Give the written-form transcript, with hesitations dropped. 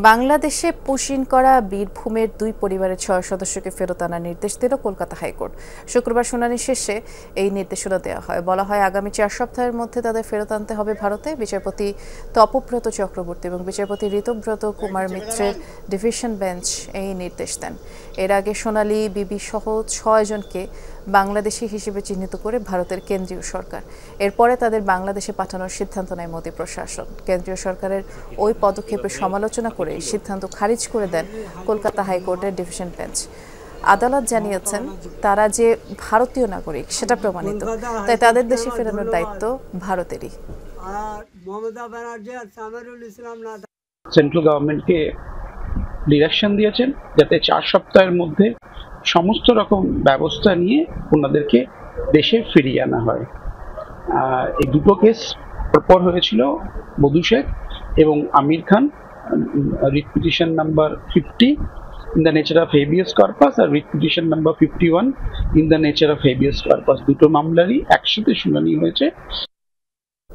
বাংলাদেশে পুশিন করা বীরভূমের দুই পরিবারের ৬ সদস্যকে ফেরত আনার নির্দেশ দিল কলকাতা হাইকোর্ট। শুক্রবার শুনানি শেষে এই নির্দেশনা দেওয়া হয়। বলা হয়, আগামী ৪ সপ্তাহের মধ্যে তাদের ফেরত আনতে হবে ভারতে। বিচারপতি তপব্রত চক্রবর্তী এবং বিচারপতি ঋতব্রত কুমার মিত্রের ডিভিশন বেঞ্চ এই নির্দেশ দেন। এর আগে সোনালী বিবি সহ ৬ জনকে বাংলাদেশি হিসেবে চিহ্নিত করে ভারতের কেন্দ্রীয় সরকার। এরপরে তাদের বাংলাদেশে পাঠানোর সিদ্ধান্ত নেয় মোদি প্রশাসন। কেন্দ্রীয় সরকারের ওই পদক্ষেপের সমালোচনা করে সিদ্ধান্ত খারিজ করে দেন কলকাতা হাইকোর্টের ডিভিশন বেঞ্চ। আদালত জানিয়েছেন, তারা যে ভারতীয় নাগরিক সেটা প্রমাণিত, তাই তাদের দেশে ফেরানোর দায়িত্ব ভারতেরই। সেন্ট্রাল গভর্নমেন্টকে ডিরেকশন দিয়েছেন যাতে ৪ সপ্তাহের মধ্যে সমস্ত রকম ব্যবস্থা নিয়ে ওনাদেরকে দেশে ফিরিয়ে আনা হয়। এই দুটো কেস পরপর হয়েছিল, মধু শেখ এবং Amir Khan, writ petition number 50 in the nature of habeas corpus আর writ petition number 51 in the nature of habeas corpus. দুটো মামলারই একসাথে শুনানি হয়েছে।